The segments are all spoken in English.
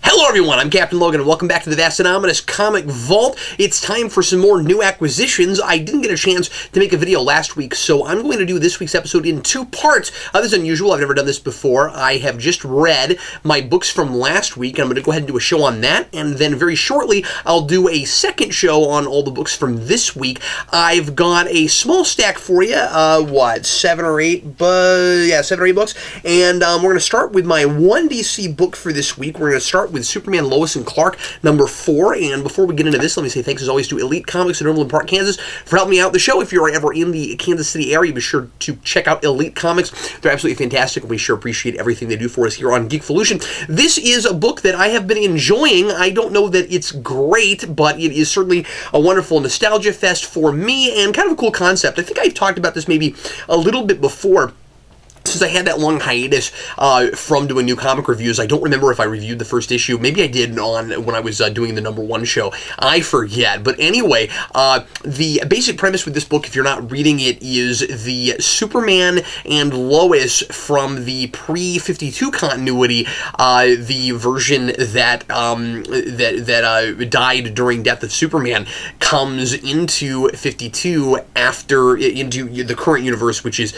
Hello everyone, I'm Captain Logan and welcome back to the vast and ominous Comic Vault. It's time for some more new acquisitions. I didn't get a chance to make a video last week, so I'm going to do this week's episode in two parts. This is unusual, I've never done this before. I have just read my books from last week, and I'm going to go ahead and do a show on that, and then very shortly I'll do a second show on all the books from this week. I've got a small stack for you, 7 or 8 books, and we're going to start with my one DC book for this week. We're going to start with Superman, Lois, and Clark, number 4. And before we get into this, let me say thanks as always to Elite Comics in Overland Park, Kansas, for helping me out with the show. If you're ever in the Kansas City area, be sure to check out Elite Comics. They're absolutely fantastic, and we sure appreciate everything they do for us here on Geekvolution. This is a book that I have been enjoying. I don't know that it's great, but it is certainly a wonderful nostalgia fest for me, and kind of a cool concept. I think I've talked about this maybe a little bit before. Since I had that long hiatus from doing new comic reviews, I don't remember if I reviewed the first issue. Maybe I did when I was doing the number 1 show. I forget. But anyway, the basic premise with this book, if you're not reading it, is the Superman and Lois from the pre-52 continuity, the version that died during Death of Superman, comes into 52 into the current universe, which is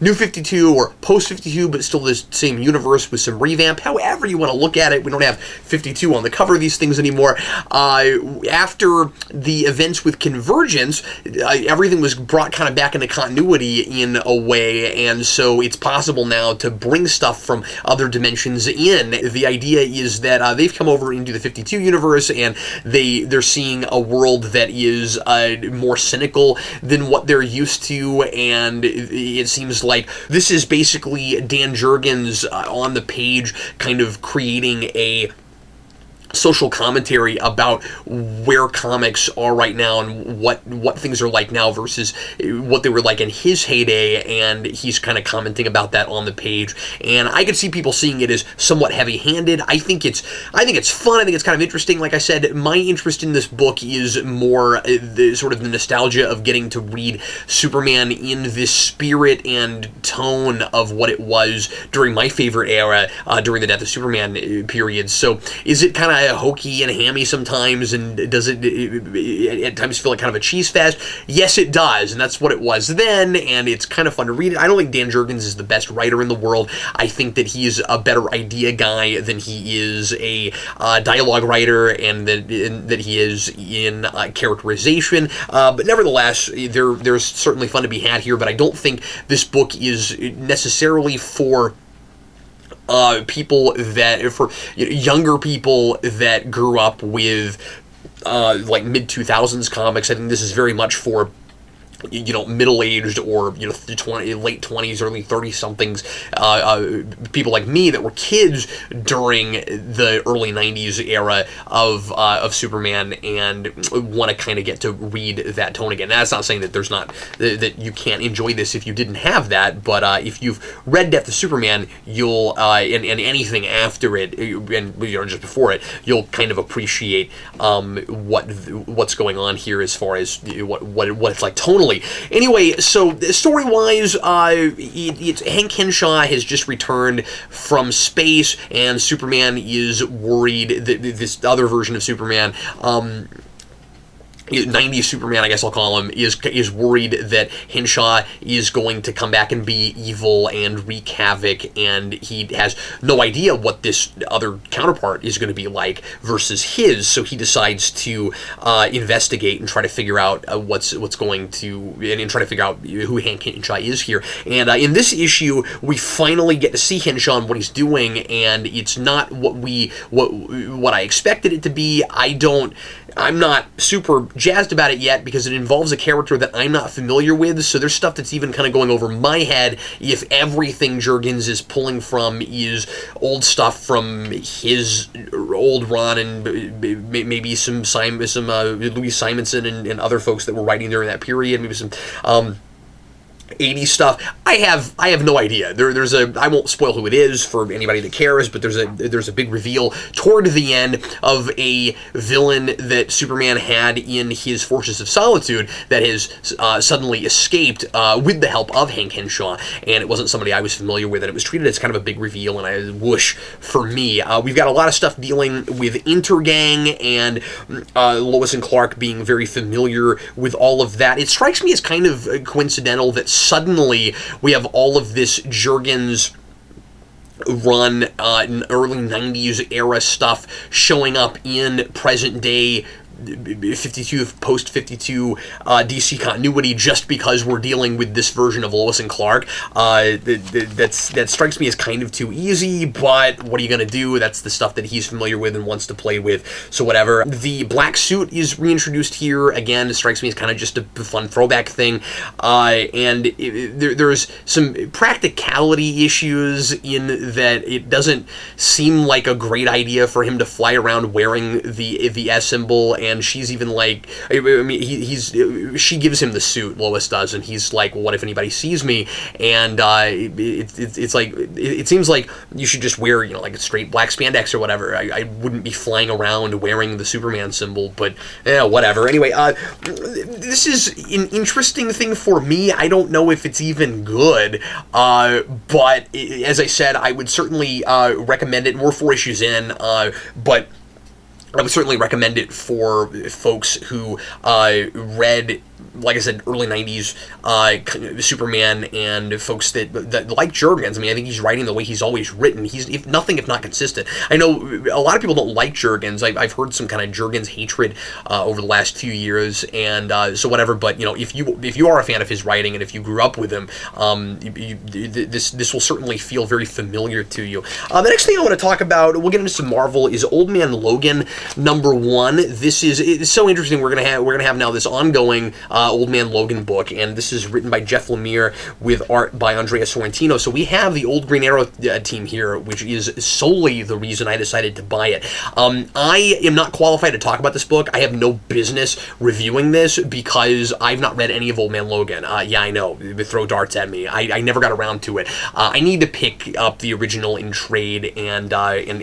New 52 or post 52, but still the same universe with some revamp. However you want to look at it, we don't have 52 on the cover of these things anymore. After the events with Convergence, everything was brought kind of back into continuity in a way, and so it's possible now to bring stuff from other dimensions in. The idea is that they've come over into the 52 universe, and they're seeing a world that is more cynical than what they're used to, and it seems like this is basically Dan Jurgens on the page kind of creating a social commentary about where comics are right now and what things are like now versus what they were like in his heyday, and he's kind of commenting about that on the page. And I could see people seeing it as somewhat heavy-handed. I think it's fun. I think it's kind of interesting. Like I said, my interest in this book is more the sort of the nostalgia of getting to read Superman in this spirit and tone of what it was during my favorite era, during the Death of Superman period. So is it kind of hokey and hammy sometimes, and does it at times feel like kind of a cheese fest? Yes, it does, and that's what it was then, and it's kind of fun to read it. I don't think Dan Jurgens is the best writer in the world. I think that he's a better idea guy than he is a dialogue writer, and that he is in characterization. But nevertheless, there's certainly fun to be had here, but I don't think this book is necessarily for younger people that grew up with like mid-2000s comics. I think this is very much for middle-aged or late 20s, early 30-somethings, people like me that were kids during the early 90s era of Superman and want to kind of get to read that tone again. Now, that's not saying that there's not that you can't enjoy this if you didn't have that, but if you've read Death of Superman, you'll and anything after it and just before it, you'll kind of appreciate what's going on here as far as what it's like tonally. Anyway, so story-wise, Hank Henshaw has just returned from space, and Superman is worried that this other version of Superman, 90s Superman, I guess I'll call him, is worried that Henshaw is going to come back and be evil and wreak havoc, and he has no idea what this other counterpart is going to be like versus his, so he decides to investigate and try to figure out what's going to, and try to figure out who Hank Henshaw is here. And in this issue, we finally get to see Henshaw and what he's doing, and it's not what I expected it to be. I'm not super jazzed about it yet because it involves a character that I'm not familiar with, so there's stuff that's even kind of going over my head if everything Jurgens is pulling from is old stuff from his old run and maybe some Louis Simonson and other folks that were writing during that period, maybe some 80s stuff. I have no idea. There's a, I won't spoil who it is for anybody that cares, but there's a big reveal toward the end of a villain that Superman had in his Fortress of Solitude that has suddenly escaped with the help of Hank Henshaw, and it wasn't somebody I was familiar with, and it was treated as kind of a big reveal, and I whoosh for me. We've got a lot of stuff dealing with Intergang and Lois and Clark being very familiar with all of that. It strikes me as kind of coincidental that suddenly we have all of this Jurgens run early 90s era stuff showing up in present day 52 post 52 DC continuity just because we're dealing with this version of Lois and Clark. That strikes me as kind of too easy, but what are you going to do? That's the stuff that he's familiar with and wants to play with, so whatever. The black suit is reintroduced here. Again, it strikes me as kind of just a fun throwback thing, and there's some practicality issues in that it doesn't seem like a great idea for him to fly around wearing the S symbol, and she's even like, I mean, she gives him the suit, Lois does, and he's like, well, what if anybody sees me? And it's like, it seems like you should just wear, you know, like a straight black spandex or whatever. I wouldn't be flying around wearing the Superman symbol, but whatever. Anyway, this is an interesting thing for me. I don't know if it's even good, but as I said, I would certainly recommend it. We're 4 issues in, but I would certainly recommend it for folks who read, like I said, early 90s Superman, and folks that like Jurgens. I mean, I think he's writing the way he's always written. He's, if not consistent. I know a lot of people don't like Jurgens. I've heard some kind of Jurgens hatred over the last few years, and so whatever. But, you know, if you are a fan of his writing, and if you grew up with him, this will certainly feel very familiar to you. The next thing I want to talk about, we'll get into some Marvel, is Old Man Logan #1. It's so interesting. We're gonna have now this ongoing Old Man Logan book, and this is written by Jeff Lemire with art by Andrea Sorrentino. So we have the old Green Arrow team here, which is solely the reason I decided to buy it. I am not qualified to talk about this book. I have no business reviewing this because I've not read any of Old Man Logan. Yeah, I know. They throw darts at me. I never got around to it. I need to pick up the original in trade and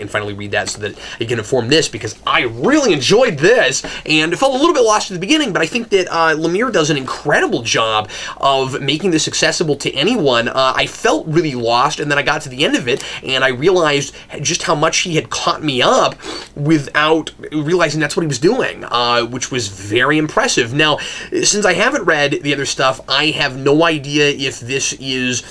finally read that so that I can inform this, because I really enjoyed this and felt a little bit lost at the beginning, but I think that Lemire does an incredible job of making this accessible to anyone. I felt really lost, and then I got to the end of it, and I realized just how much he had caught me up without realizing that's what he was doing, which was very impressive. Now, since I haven't read the other stuff, I have no idea if this is,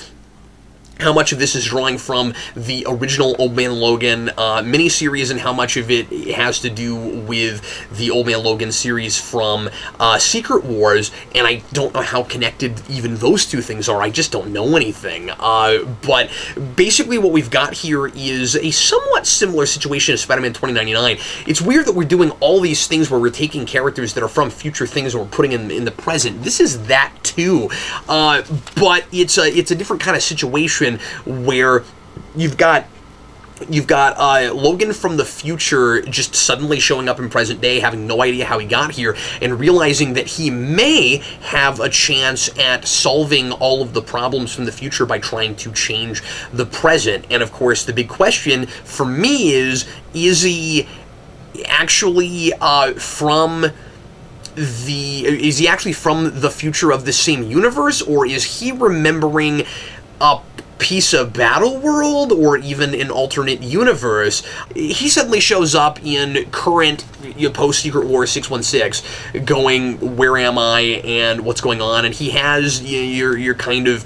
how much of this is drawing from the original Old Man Logan miniseries, and how much of it has to do with the Old Man Logan series from Secret Wars, and I don't know how connected even those two things are. I just don't know anything. But basically what we've got here is a somewhat similar situation as Spider-Man 2099. It's weird that we're doing all these things where we're taking characters that are from future things and we're putting them in the present. This is that too, but it's a different kind of situation where you've got Logan from the future just suddenly showing up in present day, having no idea how he got here, and realizing that he may have a chance at solving all of the problems from the future by trying to change the present. And of course, the big question for me is he actually from the future of the same universe, or is he remembering a piece of Battleworld, or even an alternate universe? He suddenly shows up in current post-Secret Wars 616, going, where am I, and what's going on? And he has your kind of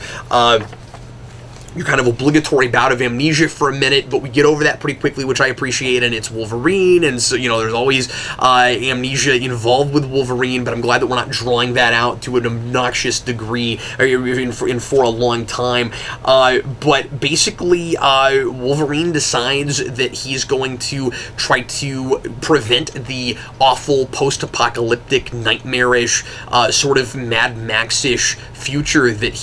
obligatory bout of amnesia for a minute, but we get over that pretty quickly, which I appreciate, and it's Wolverine, and so, there's always amnesia involved with Wolverine, but I'm glad that we're not drawing that out to an obnoxious degree for a long time. But basically, Wolverine decides that he's going to try to prevent the awful post-apocalyptic, nightmarish, sort of Mad Max-ish future that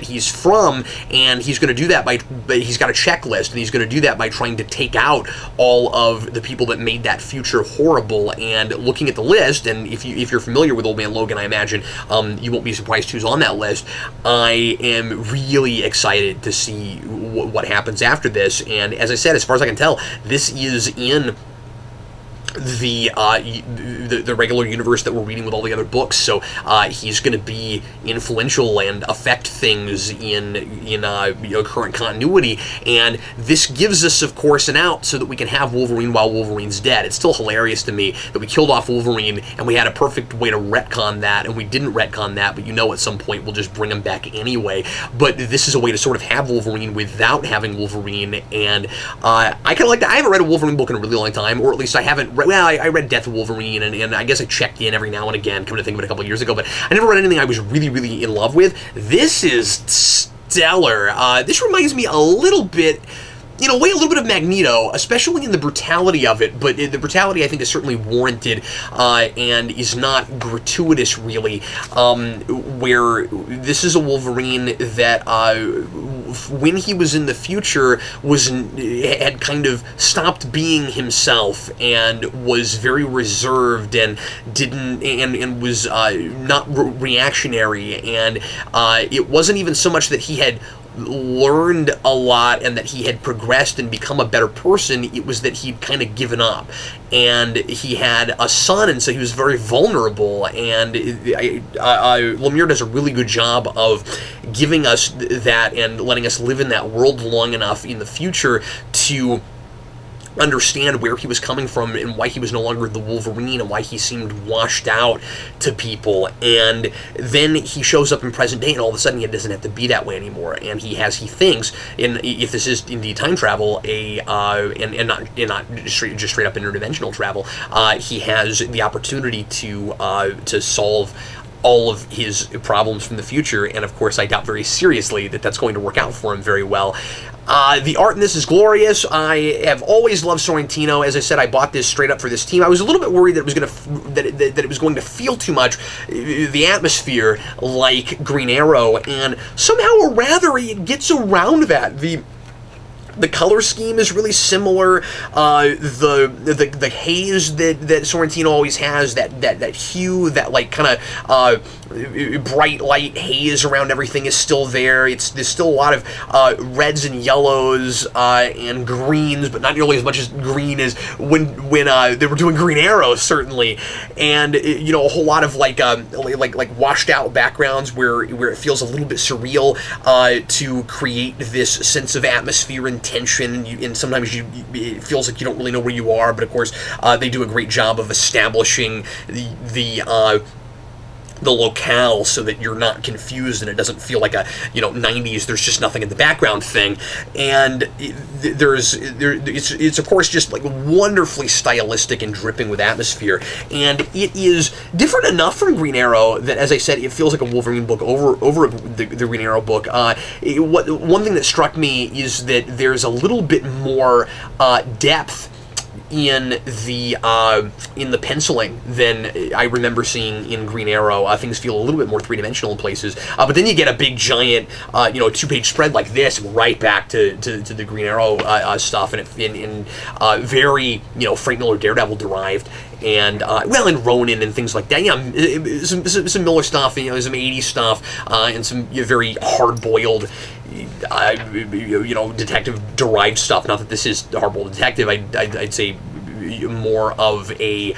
he's from, and and he's going to do that by he's got a checklist, and he's going to do that by trying to take out all of the people that made that future horrible. And looking at the list, and if you're familiar with Old Man Logan, I imagine you won't be surprised who's on that list. I am really excited to see what happens after this. And as I said, as far as I can tell, this is in the regular universe that we're reading with all the other books, so he's going to be influential and affect things in current continuity, and this gives us, of course, an out so that we can have Wolverine while Wolverine's dead. It's still hilarious to me that we killed off Wolverine, and we had a perfect way to retcon that, and we didn't retcon that, but at some point we'll just bring him back anyway. But this is a way to sort of have Wolverine without having Wolverine, and I kind of like that. I haven't read a Wolverine book in a really long time, or at least I haven't I read Death of Wolverine, and I guess I checked in every now and again, coming to think of it, a couple of years ago, but I never read anything I was really, really in love with. This is stellar. This reminds me a little bit, in a way, a little bit of Magneto, especially in the brutality of it, but the brutality, I think, is certainly warranted, and is not gratuitous, really, where this is a Wolverine that, when he was in the future, had kind of stopped being himself, and was very reserved, and was not reactionary, and it wasn't even so much that he had learned a lot and that he had progressed and become a better person. It was that he'd kind of given up, and he had a son, and so he was very vulnerable, and Lemire does a really good job of giving us that and letting us live in that world long enough in the future to understand where he was coming from and why he was no longer the Wolverine and why he seemed washed out to people. And then he shows up in present day, and all of a sudden he doesn't have to be that way anymore. And he thinks, if this is indeed time travel, and not just straight up interdimensional travel, he has the opportunity to solve all of his problems from the future, and of course I doubt very seriously that that's going to work out for him very well. The art in this is glorious. I have always loved Sorrentino. As I said, I bought this straight up for this team. I was a little bit worried that it was going to feel too much the atmosphere like Green Arrow, and somehow or rather it gets around that. The color scheme is really similar. The haze that Sorrentino always has, that hue, that like kind of bright light haze around everything is still there. There's still a lot of reds and yellows and greens, but not nearly as much as green as when they were doing Green Arrow, certainly. And a whole lot of like washed out backgrounds where it feels a little bit surreal to create this sense of atmosphere and tension, and sometimes it feels like you don't really know where you are, but of course they do a great job of establishing the locale so that you're not confused and it doesn't feel like a 90s there's just nothing in the background thing. And it's of course just like wonderfully stylistic and dripping with atmosphere, and it is different enough from Green Arrow that, as I said, it feels like a Wolverine book over the Green Arrow book. One thing that struck me is that there's a little bit more depth in the penciling than I remember seeing in Green Arrow. Things feel a little bit more three-dimensional in places, but then you get a big giant, two-page spread like this, right back to the Green Arrow stuff, and very Frank Miller Daredevil derived, and and Ronin and things like that. Some Miller stuff, some 80s stuff, and some very hard-boiled detective derived stuff. Not that this is hardboiled detective. I'd say more of a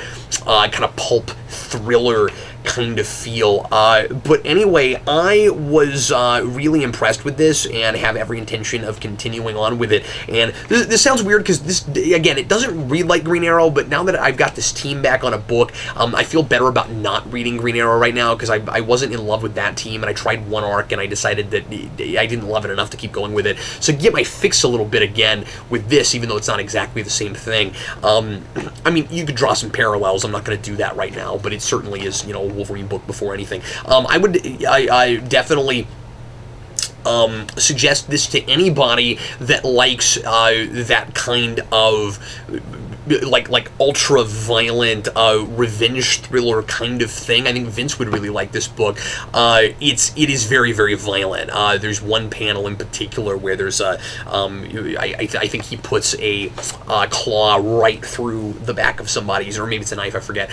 kind of pulp thriller kind of feel. But anyway, I was really impressed with this and have every intention of continuing on with it. And this sounds weird because this, again, it doesn't read like Green Arrow, but now that I've got this team back on a book, I feel better about not reading Green Arrow right now because I wasn't in love with that team, and I tried one arc and I decided that I didn't love it enough to keep going with it. So get my fix a little bit again with this, even though it's not exactly the same thing. You could draw some parallels. I'm not going to do that right now, but it certainly is, a Wolverine book before anything. I definitely suggest this to anybody that likes that kind of like ultra violent revenge thriller kind of thing. I think Vince would really like this book. It is very, very violent. There's one panel in particular where there's I think he puts a claw right through the back of somebody's, or maybe it's a knife, I forget,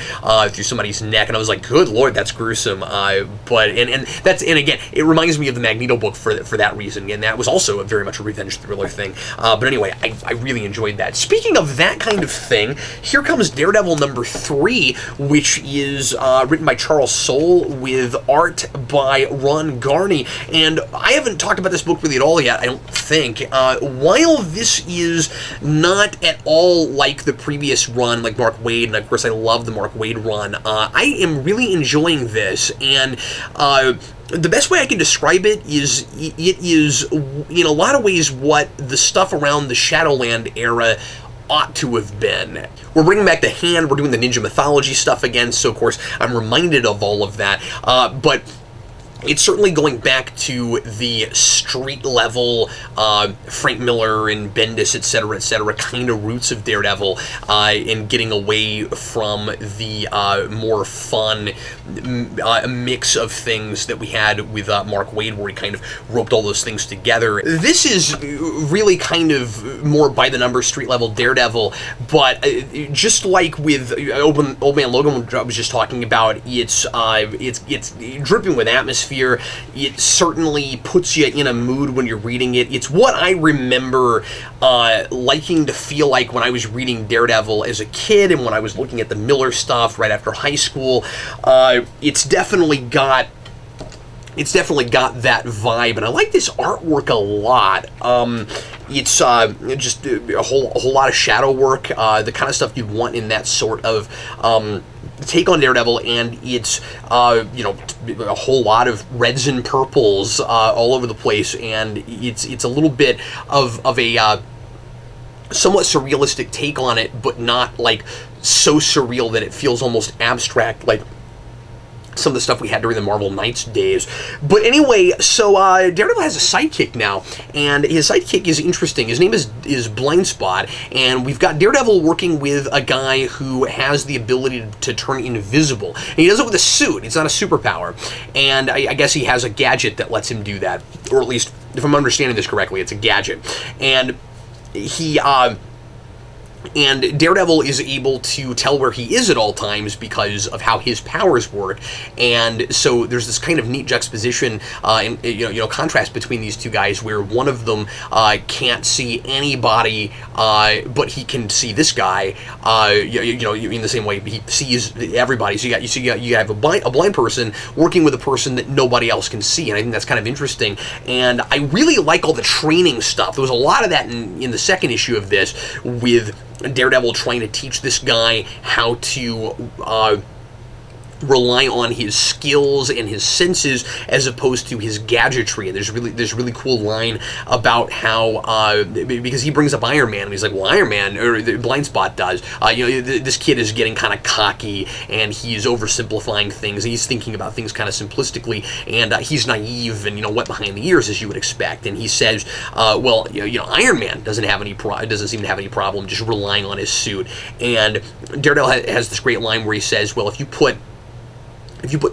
through somebody's neck, and I was like, good lord, that's gruesome. But again, it reminds me of the Magneto book for that reason, and that was also very much a revenge thriller thing. But anyway, I really enjoyed that. Speaking of that kind of thing, here comes Daredevil number 3, which is written by Charles Soule with art by Ron Garney. And I haven't talked about this book really at all yet, I don't think. While this is not at all like the previous run, like Mark Waid, and of course I love the Mark Waid run, I am really enjoying this, and the best way I can describe it is in a lot of ways what the stuff around the Shadowland era ought to have been. We're bringing back the Hand, we're doing the Ninja Mythology stuff again, so of course I'm reminded of all of that, but it's certainly going back to the street level, Frank Miller and Bendis, etc., kind of roots of Daredevil, and getting away from the more fun mix of things that we had with Mark Waid, where he kind of roped all those things together. This is really kind of more by the numbers, street level Daredevil, but just like with Old Man Logan, which I was just talking about, it's dripping with atmosphere. It certainly puts you in a mood when you're reading it. It's what I remember liking to feel like when I was reading Daredevil as a kid, and when I was looking at the Miller stuff right after high school. It's definitely got that vibe, and I like this artwork a lot. It's just a whole lot of shadow work, the kind of stuff you'd want in that sort of take on Daredevil, and it's a whole lot of reds and purples all over the place, and it's a little bit of a somewhat surrealistic take on it, but not like so surreal that it feels almost abstract, like some of the stuff we had during the Marvel Knights days. But anyway, so Daredevil has a sidekick now, and his sidekick is interesting. His name is Blindspot, and we've got Daredevil working with a guy who has the ability to turn invisible. And he does it with a suit. It's not a superpower. And I guess he has a gadget that lets him do that, or at least, if I'm understanding this correctly, it's a gadget. And he and Daredevil is able to tell where he is at all times because of how his powers work, and so there's this kind of neat juxtaposition and contrast between these two guys, where one of them can't see anybody, but he can see this guy. In the same way he sees everybody. So you have a blind person working with a person that nobody else can see, and I think that's kind of interesting. And I really like all the training stuff. There was a lot of that in the second issue of this, with Daredevil trying to teach this guy how to rely on his skills and his senses as opposed to his gadgetry. And there's really cool line about how because he brings up Iron Man, and he's like, well, Iron Man, or Blindspot does, this kid is getting kind of cocky, and he's oversimplifying things. He's thinking about things kind of simplistically, and he's naive and wet behind the ears, as you would expect. And he says, Iron Man doesn't seem to have any problem just relying on his suit. And Daredevil has this great line where he says, well, if you put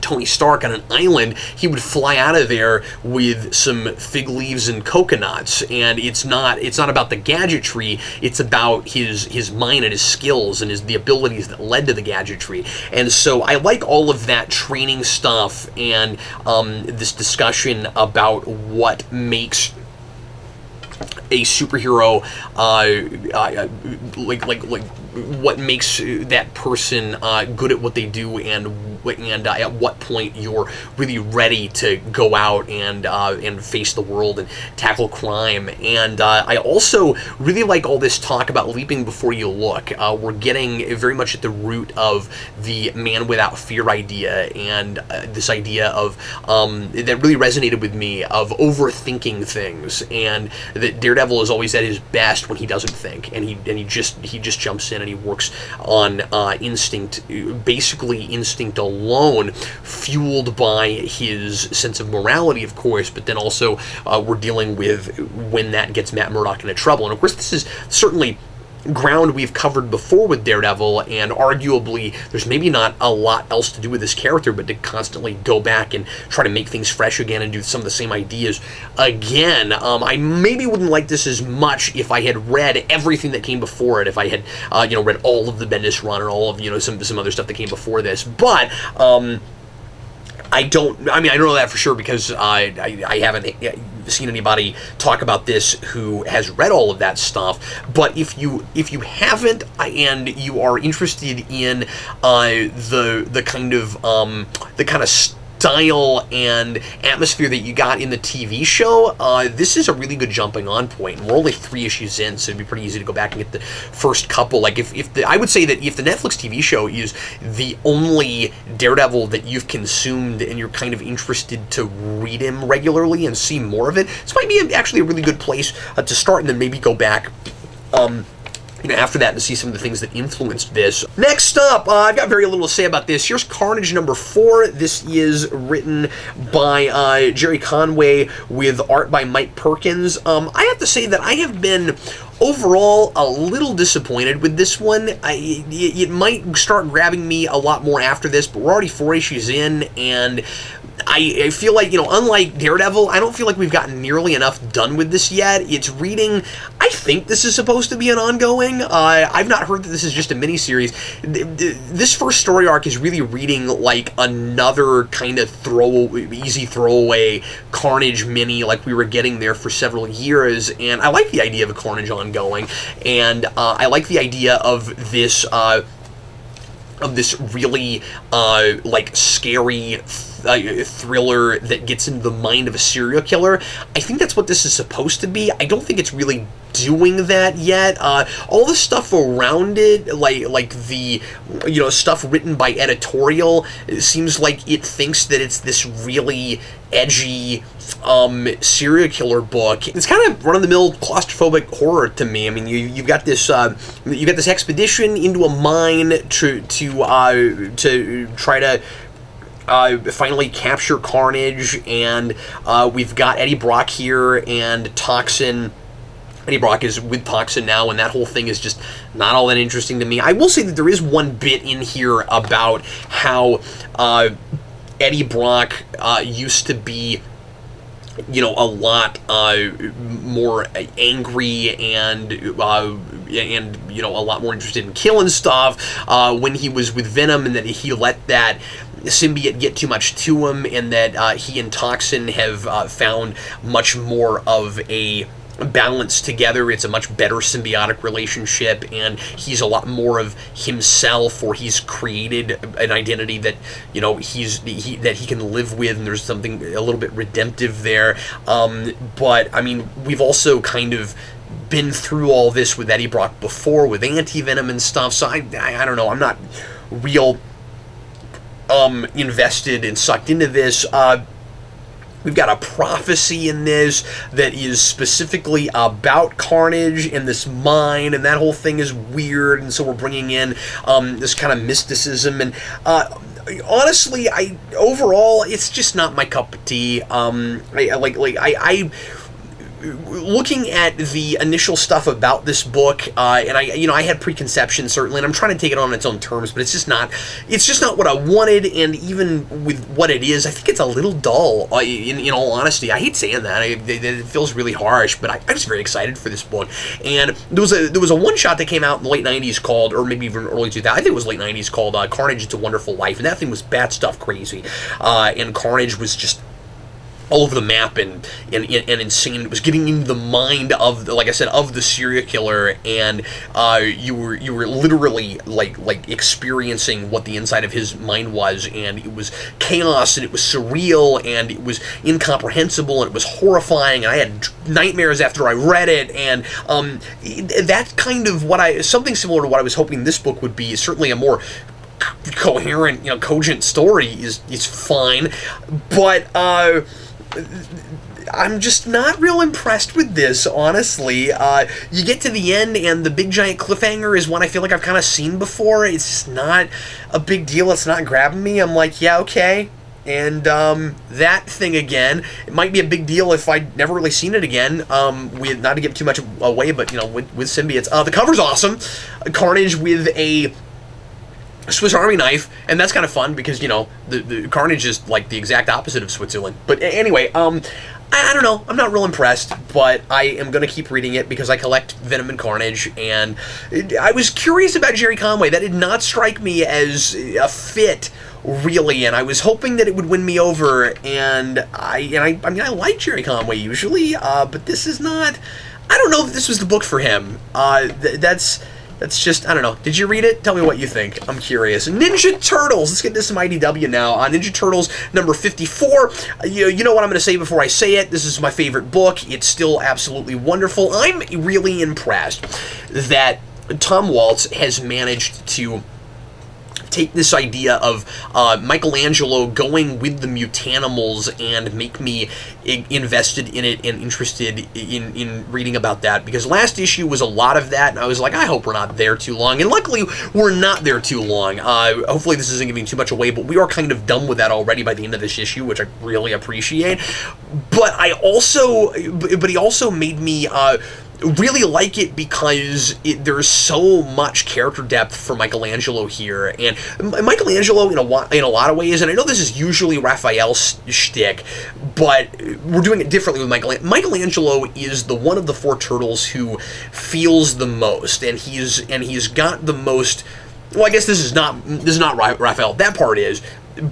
Tony Stark on an island, he would fly out of there with some fig leaves and coconuts. And it's not about the gadgetry, it's about his mind and his skills and the abilities that led to the gadgetry. And so I like all of that training stuff, and this discussion about what makes a superhero, what makes that person good at what they do, and at what point you're really ready to go out and face the world and tackle crime. And I also really like all this talk about leaping before you look. We're getting very much at the root of the man without fear idea, and this idea of that really resonated with me, of overthinking things, and that Daredevil is always at his best when he doesn't think, and he just jumps in and he works on instinct, basically instinct alone, fueled by his sense of morality, of course, but then also we're dealing with when that gets Matt Murdock into trouble. And of course this is certainly ground we've covered before with Daredevil, and arguably there's maybe not a lot else to do with this character but to constantly go back and try to make things fresh again and do some of the same ideas again. I maybe wouldn't like this as much if I had read everything that came before it, if I had read all of the Bendis run or all of some other stuff that came before this, but I don't know that for sure because I haven't seen anybody talk about this who has read all of that stuff. But if you haven't and you are interested in the kind of style and atmosphere that you got in the TV show, this is a really good jumping on point. And we're only 3 issues in, so it'd be pretty easy to go back and get the first couple. Like I would say that if the Netflix TV show is the only Daredevil that you've consumed and you're kind of interested to read him regularly and see more of it, this might be actually a really good place to start, and then maybe go back after that and see some of the things that influenced this. Next up, I've got very little to say about this. Here's Carnage number 4. This is written by Jerry Conway with art by Mike Perkins. I have to say that I have been overall a little disappointed with this one. It might start grabbing me a lot more after this, but we're already 4 issues in, and I feel like, unlike Daredevil, I don't feel like we've gotten nearly enough done with this yet. It's reading, I think this is supposed to be an ongoing. I've not heard that this is just a miniseries. This first story arc is really reading like another kind of easy throwaway Carnage mini like we were getting there for several years, and I like the idea of a Carnage ongoing, and I like the idea of this really like scary thriller that gets into the mind of a serial killer. I think that's what this is supposed to be. I don't think it's really doing that yet. All the stuff around it, like the stuff written by editorial, it seems like it thinks that it's this really edgy serial killer book. It's kind of run-of-the-mill claustrophobic horror to me. I mean, you've got this expedition into a mine to try to finally capture Carnage, and we've got Eddie Brock here and Toxin. Eddie Brock is with Toxin now, and that whole thing is just not all that interesting to me. I will say that there is one bit in here about how Eddie Brock used to be a lot more angry and a lot more interested in killing stuff when he was with Venom, and that he let that symbiote get too much to him, and that he and Toxin have found much more of a balance together. It's a much better symbiotic relationship, and he's a lot more of himself, or he's created an identity that that he can live with, and there's something a little bit redemptive there. But I mean, we've also kind of been through all this with Eddie Brock before, with Anti-Venom and stuff, so I don't know, I'm not real invested and sucked into this. We've got a prophecy in this that is specifically about Carnage and this mine, and that whole thing is weird, and so we're bringing in this kind of mysticism, and honestly, overall, it's just not my cup of tea. Looking at the initial stuff about this book, and I had preconceptions certainly, and I'm trying to take it on its own terms, but it's just not what I wanted, and even with what it is, I think it's a little dull. In all honesty, I hate saying that. It feels really harsh, but I'm just very excited for this book. And there was a one shot that came out in the late '90s called, or maybe even early 2000s, I think it was late '90s, called Carnage: It's a Wonderful Life, and that thing was bad stuff crazy, and Carnage was just all over the map and insane. It was getting into the mind of, like I said, of the serial killer, and you were literally like experiencing what the inside of his mind was, and it was chaos, and it was surreal, and it was incomprehensible, and it was horrifying, and I had nightmares after I read it, and that kind of something similar to what I was hoping this book would be. Is certainly a more coherent, cogent story is fine, but I'm just not real impressed with this, honestly. You get to the end, and the big giant cliffhanger is one I feel like I've kind of seen before. It's just not a big deal. It's not grabbing me. I'm like, yeah, okay. And that thing again, it might be a big deal if I'd never really seen it again. Not to give too much away, but with symbiotes. The cover's awesome. Carnage with a Swiss Army knife, and that's kind of fun because the Carnage is like the exact opposite of Switzerland. But anyway, I don't know. I'm not real impressed, but I am going to keep reading it because I collect Venom and Carnage, and I was curious about Jerry Conway. That did not strike me as a fit, really, and I was hoping that it would win me over, and I like Jerry Conway usually, but this is not. I don't know if this was the book for him. That's just, I don't know. Did you read it? Tell me what you think. I'm curious. Ninja Turtles. Let's get into some IDW now. Ninja Turtles number 54. You know what I'm going to say before I say it. This is my favorite book. It's still absolutely wonderful. I'm really impressed that Tom Waltz has managed to take this idea of Michelangelo going with the Mutanimals and make me invested in it and interested in reading about that, because last issue was a lot of that, and I was like, I hope we're not there too long, and luckily we're not there too long. Hopefully this isn't giving too much away, but we are kind of done with that already by the end of this issue, which I really appreciate. But he also made me really like it because there's so much character depth for Michelangelo here, and Michelangelo in a lot of ways, and I know this is usually Raphael's shtick, but we're doing it differently with Michelangelo. Michelangelo is the one of the four turtles who feels the most, and he's got the most. Well, I guess this is not Raphael. That part is.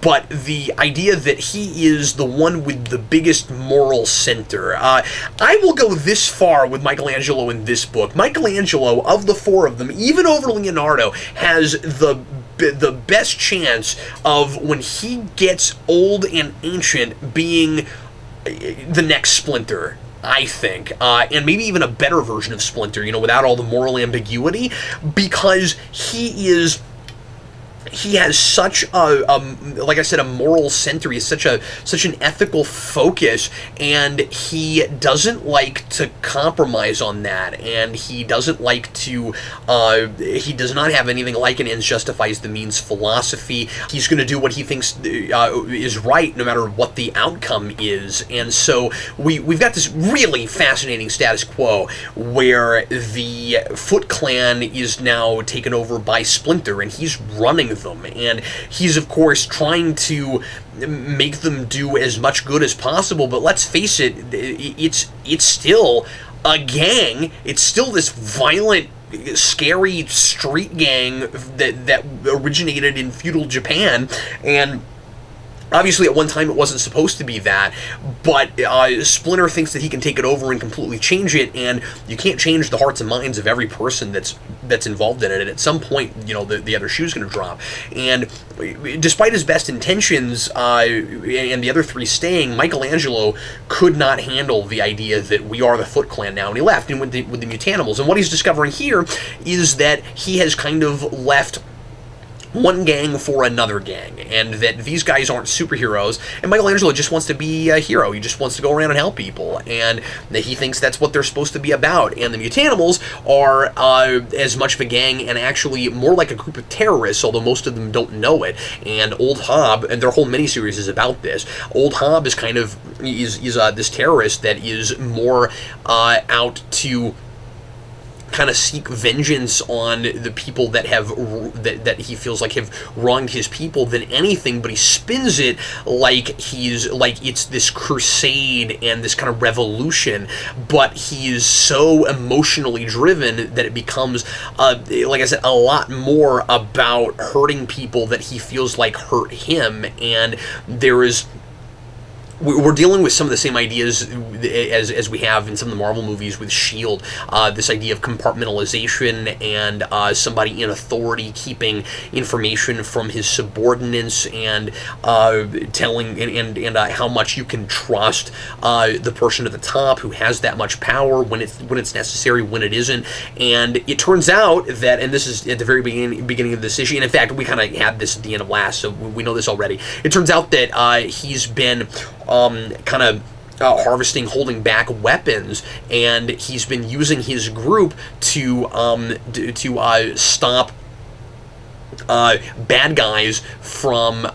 But the idea that he is the one with the biggest moral center. I will go this far with Michelangelo in this book. Michelangelo, of the four of them, even over Leonardo, has the best chance of, when he gets old and ancient, being the next Splinter, I think, and maybe even a better version of Splinter, without all the moral ambiguity, because he has such like I said, a moral center. He has such an ethical focus, and he doesn't like to compromise on that, and he doesn't like to. He does not have anything like an ends justifies the means philosophy. He's going to do what he thinks is right, no matter what the outcome is. And so we've got this really fascinating status quo where the Foot Clan is now taken over by Splinter, and he's running them, and he's of course trying to make them do as much good as possible, but let's face it, it's still a gang. It's still this violent, scary street gang that originated in feudal Japan, and obviously, at one time, it wasn't supposed to be that, but Splinter thinks that he can take it over and completely change it, and you can't change the hearts and minds of every person that's involved in it, and at some point, the other shoe's going to drop. And despite his best intentions, and the other three staying, Michelangelo could not handle the idea that we are the Foot Clan now, and he left, and with the Mutanimals. And what he's discovering here is that he has kind of left one gang for another gang, and that these guys aren't superheroes, and Michelangelo just wants to be a hero. He just wants to go around and help people, and that he thinks that's what they're supposed to be about. And the Mutanimals are as much of a gang, and actually more like a group of terrorists, although most of them don't know it. And Old Hob, and their whole miniseries is about this. Old Hob is kind of this terrorist that is more out to kind of seek vengeance on the people that that he feels like have wronged his people than anything, but he spins it like it's this crusade and this kind of revolution, but he is so emotionally driven that it becomes like I said, a lot more about hurting people that he feels like hurt him. And we're dealing with some of the same ideas as we have in some of the Marvel movies with S.H.I.E.L.D. This idea of compartmentalization and somebody in authority keeping information from his subordinates and telling and how much you can trust the person at the top who has that much power when it's necessary, when it isn't. And it turns out that, and this is at the very beginning of this issue, and in fact we kind of had this at the end of last, so we know this already. It turns out that he's been kind of harvesting, holding back weapons, and he's been using his group to stop bad guys from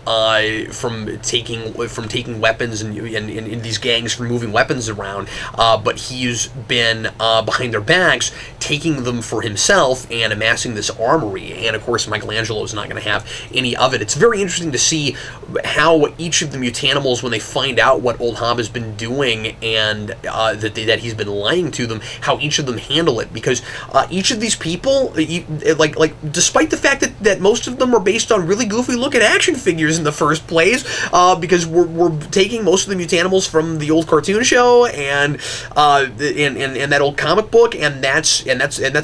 taking weapons and these gangs from moving weapons around, but he's been behind their backs, taking them for himself and amassing this armory. And of course, Michelangelo is not going to have any of it. It's very interesting to see how each of the mutanimals, when they find out what old Hob has been doing and that he's been lying to them, how each of them handle it, because each of these people, like despite the fact that most of them are based on really goofy looking action figures in the first place, because we're taking most of the mutanimals from the old cartoon show and that old comic book, and that's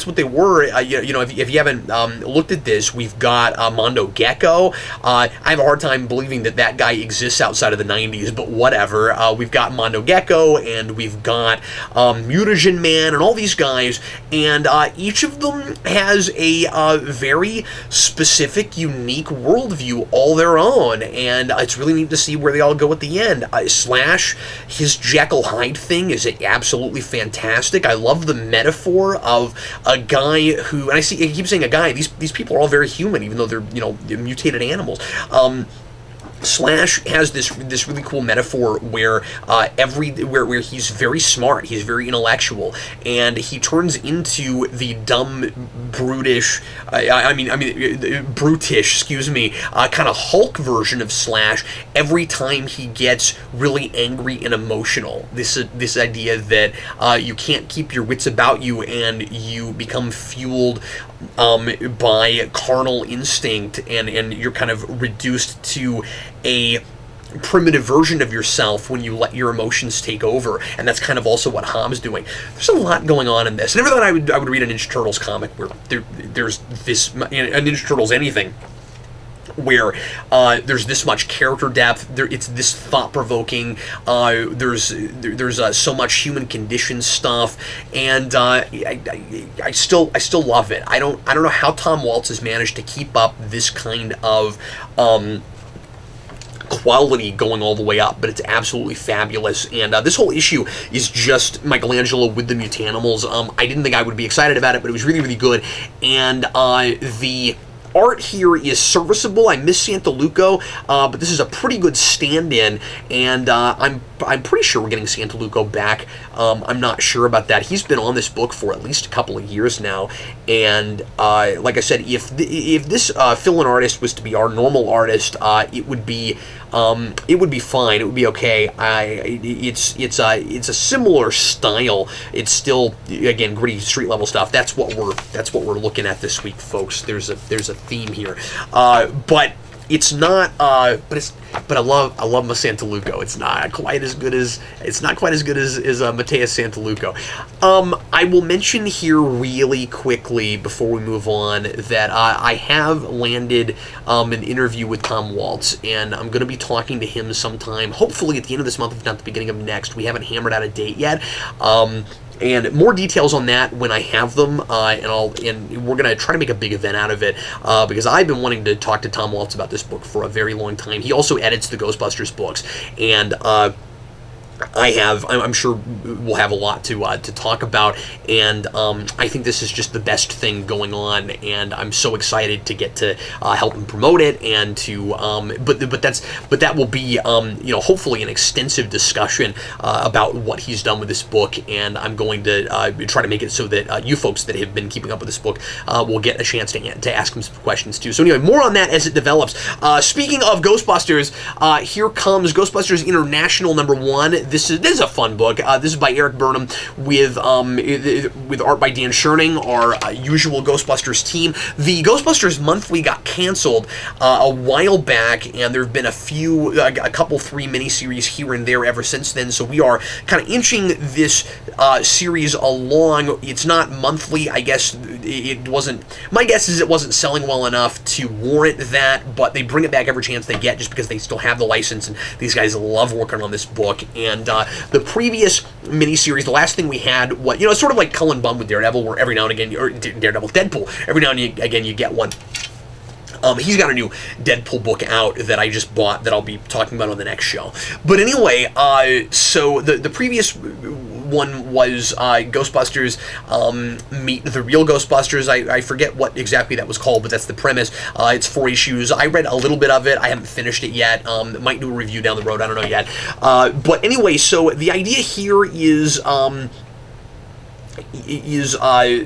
what they were. If you haven't looked at this, we've got Mondo Gecko. I have a hard time believing that guy exists outside of the 90s, but whatever. We've got Mondo Gecko, and we've got Mutagen Man, and all these guys, and each of them has a very specific, unique worldview all their own, and it's really neat to see where they all go at the end. Slash, his Jekyll Hyde thing is absolutely fantastic. I love the metaphor of a guy who, and I keep saying a guy, these people are all very human, even though they're mutated animals. Slash has this really cool metaphor where where he's very smart, he's very intellectual, and he turns into the dumb, brutish, kind of Hulk version of Slash every time he gets really angry and emotional. This idea that you can't keep your wits about you and you become fueled by carnal instinct, and you're kind of reduced to a primitive version of yourself when you let your emotions take over, and that's kind of also what Hob's doing. There's a lot going on in this. I never thought I would read a Ninja Turtles comic where there's this, a Ninja Turtles anything, where there's this much character depth, it's this thought-provoking, there's so much human condition stuff, and I still love it. I don't know how Tom Waltz has managed to keep up this kind of quality going all the way up, but it's absolutely fabulous. And this whole issue is just Michelangelo with the mutanimals. I didn't think I would be excited about it, but it was really, really good. And the art here is serviceable. I miss Santaluco, but this is a pretty good stand-in, and I'm pretty sure we're getting Santaluco back. I'm not sure about that. He's been on this book for at least a couple of years now, and like I said, if this fill-in artist was to be our normal artist, it would be fine. It would be okay. It's a similar style. It's still, again, gritty street level stuff. That's what we're looking at this week, folks. There's a theme here, but it's not. But I love my Santaluco. It's not quite as good as Mateus Santaluco. I will mention here really quickly before we move on that I have landed an interview with Tom Waltz, and I'm going to be talking to him sometime, hopefully at the end of this month, if not the beginning of next. We haven't hammered out a date yet. And more details on that when I have them, and we're gonna try to make a big event out of it, because I've been wanting to talk to Tom Waltz about this book for a very long time. He also edits the Ghostbusters books, and I'm sure we'll have a lot to talk about, and I think this is just the best thing going on, and I'm so excited to get to help him promote it, and to but that will be hopefully an extensive discussion about what he's done with this book, and I'm going to try to make it so that you folks that have been keeping up with this book will get a chance to ask him some questions too. So anyway, more on that as it develops. Speaking of Ghostbusters, here comes Ghostbusters International #1. This is a fun book. This is by Eric Burnham with art by Dan Schoening, our usual Ghostbusters team. The Ghostbusters Monthly got canceled a while back, and there have been a couple 3 miniseries here and there ever since then, so we are kind of inching this series along. It's not monthly. I guess it wasn't, my guess is it wasn't selling well enough to warrant that, but they bring it back every chance they get just because they still have the license, and these guys love working on this book. And the previous miniseries, the last thing we had, it's sort of like Cullen Bunn with Daredevil, where every now and again, or Deadpool, every now and again you get one. He's got a new Deadpool book out that I just bought that I'll be talking about on the next show. But anyway, so the previous one was Ghostbusters Meet the Real Ghostbusters. I forget what exactly that was called, but that's the premise. It's 4 issues. I read a little bit of it. I haven't finished it yet. Might do a review down the road. I don't know yet. But anyway, so the idea here is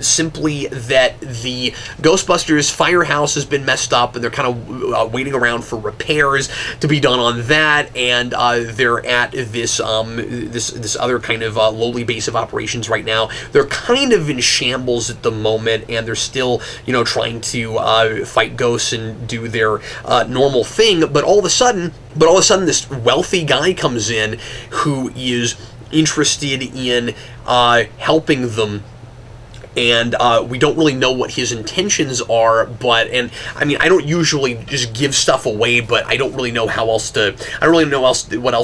simply that the Ghostbusters firehouse has been messed up, and they're kind of waiting around for repairs to be done on that, and they're at this this other kind of lowly base of operations right now. They're kind of in shambles at the moment, and they're still, you know, trying to fight ghosts and do their normal thing. But all of a sudden, this wealthy guy comes in who is interested in helping them, and we don't really know what his intentions are, and I mean, I don't usually just give stuff away, but I don't really know what else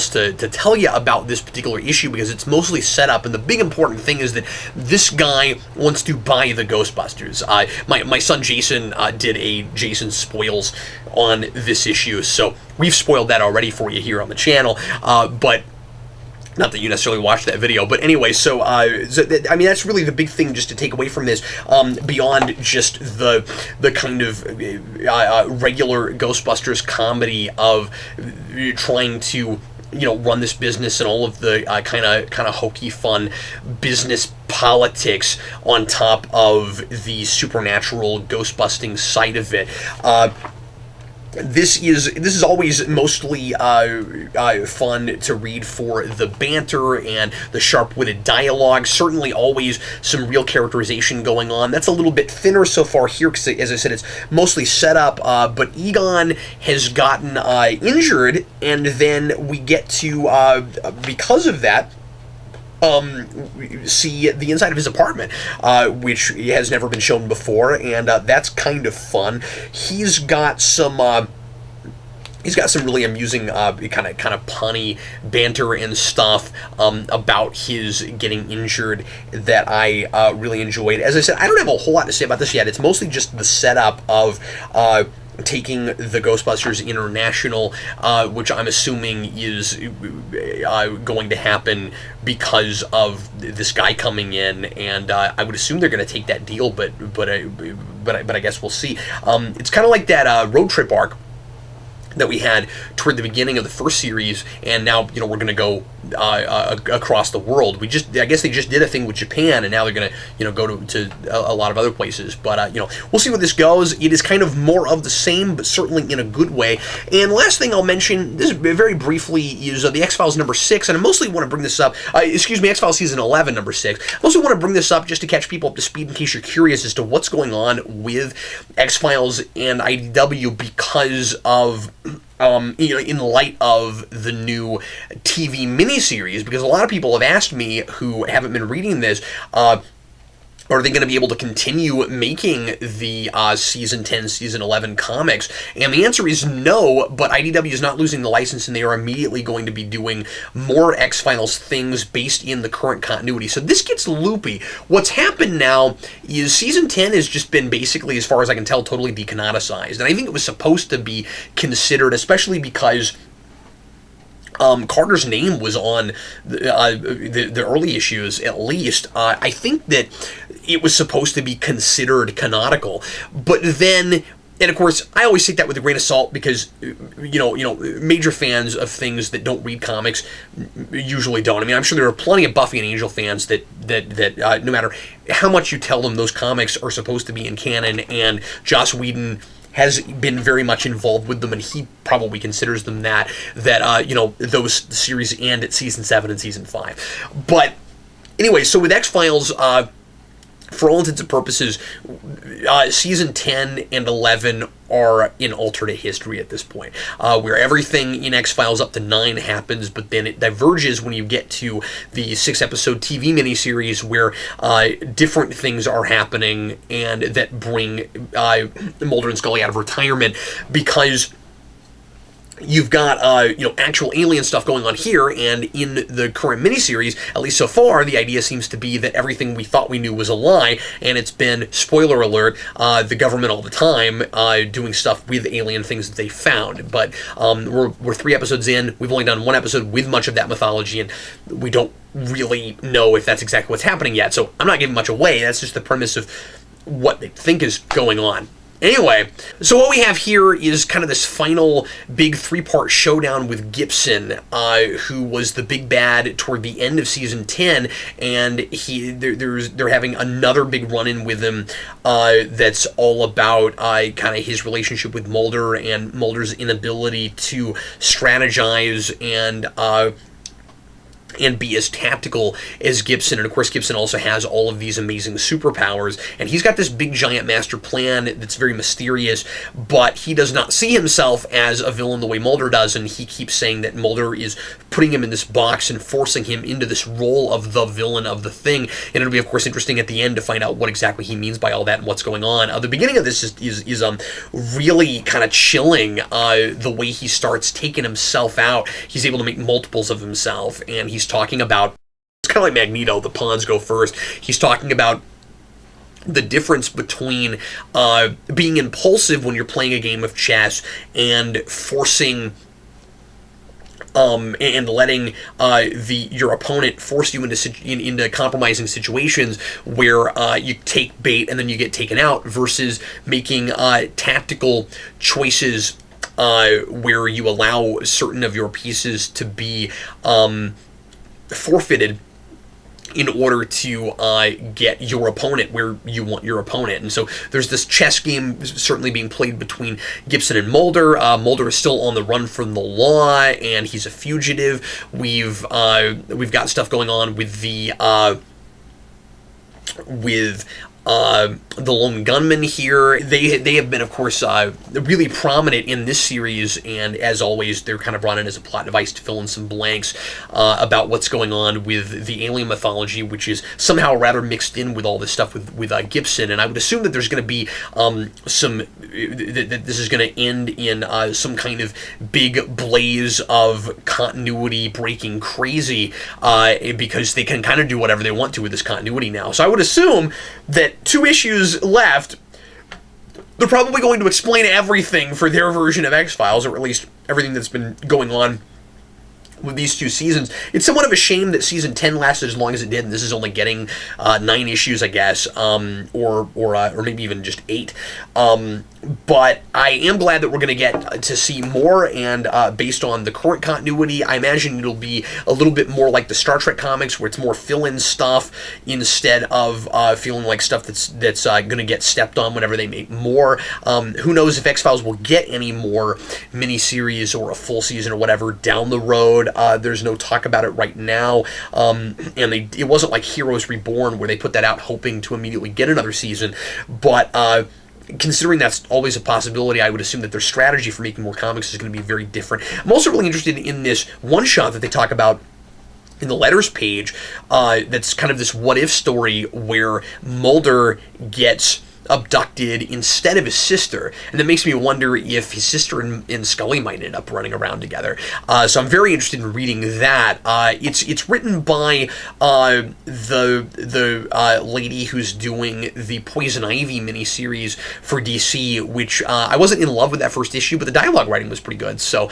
to tell you about this particular issue, because it's mostly set up, and the big important thing is that this guy wants to buy the Ghostbusters. My son Jason did a Jason Spoils on this issue, so we've spoiled that already for you here on the channel, but not that you necessarily watched that video, but anyway, so I mean, that's really the big thing just to take away from this, beyond just the kind of regular Ghostbusters comedy of trying to, you know, run this business and all of the kind of hokey fun business politics on top of the supernatural ghostbusting side of it. This is always mostly fun to read for the banter and the sharp-witted dialogue. Certainly always some real characterization going on. That's a little bit thinner so far here because, as I said, it's mostly set up, but Egon has gotten injured, and then we get to, because of that, see the inside of his apartment, which has never been shown before, and that's kind of fun. He's got some really amusing kind of punny banter and stuff about his getting injured that I really enjoyed. As I said, I don't have a whole lot to say about this yet. It's mostly just the setup of taking the Ghostbusters International, which I'm assuming is going to happen because of this guy coming in, and I would assume they're going to take that deal, but I guess we'll see. It's kind of like that road trip arc that we had toward the beginning of the first series, and now, you know, we're going to go across the world. I guess they just did a thing with Japan, and now they're going to, you know, go to a lot of other places. But you know, we'll see where this goes. It is kind of more of the same, but certainly in a good way. And last thing I'll mention, this very briefly, is the X-Files number 6, and I mostly want to bring this up. X-Files season 11 number 6. I also want to bring this up just to catch people up to speed in case you're curious as to what's going on with X-Files and IDW because of, you know, in light of the new TV miniseries, because a lot of people have asked me who haven't been reading this, are they going to be able to continue making the Season 10, Season 11 comics? And the answer is no, but IDW is not losing the license, and they are immediately going to be doing more X-Files things based in the current continuity. So this gets loopy. What's happened now is Season 10 has just been basically, as far as I can tell, totally decanonicized. And I think it was supposed to be considered, especially because Carter's name was on the early issues, at least. I think that it was supposed to be considered canonical, but then, and of course, I always take that with a grain of salt because, you know, major fans of things that don't read comics usually don't. I mean, I'm sure there are plenty of Buffy and Angel fans that no matter how much you tell them those comics are supposed to be in canon, and Joss Whedon has been very much involved with them, and he probably considers them that you know, those series end at Season 7 and Season 5. But anyway, so with X-Files, for all intents and purposes, Season 10 and 11 are in alternate history at this point, where everything in X-Files up to 9 happens, but then it diverges when you get to the 6-episode TV miniseries, where different things are happening, and that bring Mulder and Scully out of retirement, because you've got, actual alien stuff going on here, and in the current miniseries, at least so far, the idea seems to be that everything we thought we knew was a lie, and it's been, spoiler alert, the government all the time doing stuff with alien things that they found. But we're 3 episodes in, we've only done 1 episode with much of that mythology, and we don't really know if that's exactly what's happening yet, so I'm not giving much away. That's just the premise of what they think is going on. Anyway, so what we have here is kind of this final big 3-part showdown with Gibson, who was the big bad toward the end of season 10, and they're having another big run-in with him that's all about kind of his relationship with Mulder and Mulder's inability to strategize and be as tactical as Gibson. And of course, Gibson also has all of these amazing superpowers, and he's got this big giant master plan that's very mysterious, but he does not see himself as a villain the way Mulder does, and he keeps saying that Mulder is putting him in this box and forcing him into this role of the villain of the thing. And it'll be, of course, interesting at the end to find out what exactly he means by all that and what's going on. The beginning of this is really kind of chilling, the way he starts taking himself out. He's able to make multiples of himself, and he's talking about, it's kind of like Magneto, the pawns go first. He's talking about the difference between being impulsive when you're playing a game of chess and forcing and letting your opponent force you into compromising situations where you take bait and then you get taken out, versus making tactical choices where you allow certain of your pieces to be forfeited in order to get your opponent where you want your opponent. And so there's this chess game certainly being played between Gibson and Mulder. Mulder is still on the run from the law, and he's a fugitive. We've got stuff going on with the lone gunman here. They have been, of course, really prominent in this series, and as always, they're kind of brought in as a plot device to fill in some blanks about what's going on with the alien mythology, which is somehow rather mixed in with all this stuff with Gibson. And I would assume that there's going to be that this is going to end in some kind of big blaze of continuity breaking crazy, because they can kind of do whatever they want to with this continuity now. So I would assume that 2 issues left, they're probably going to explain everything for their version of X-Files, or at least everything that's been going on with these 2 seasons. It's somewhat of a shame that season 10 lasted as long as it did, and this is only getting 9 issues, I guess, or maybe even just 8. But I am glad that we're going to get to see more, and based on the current continuity, I imagine it'll be a little bit more like the Star Trek comics, where it's more fill-in stuff instead of feeling like stuff that's going to get stepped on whenever they make more. Who knows if X-Files will get any more miniseries or a full season or whatever down the road. There's no talk about it right now, and it wasn't like Heroes Reborn, where they put that out hoping to immediately get another season, but considering that's always a possibility, I would assume that their strategy for making more comics is going to be very different. I'm also really interested in this one-shot that they talk about in the letters page, that's kind of this what-if story where Mulder gets abducted instead of his sister, and that makes me wonder if his sister and Scully might end up running around together. So I'm very interested in reading that. It's written by the lady who's doing the Poison Ivy miniseries for DC, which I wasn't in love with that first issue, but the dialogue writing was pretty good. So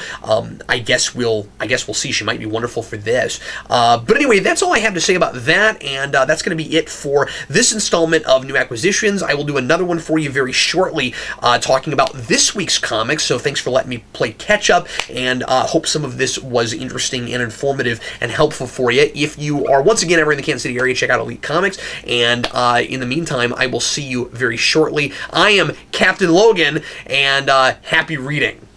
I guess we'll see. She might be wonderful for this. But anyway, that's all I have to say about that, and that's going to be it for this installment of New Acquisitions. I will do another one for you very shortly, talking about this week's comics, so thanks for letting me play catch up, and hope some of this was interesting and informative and helpful for you. If you are once again ever in the Kansas City area, check out Elite Comics, and in the meantime, I will see you very shortly. I am Captain Logan, and happy reading.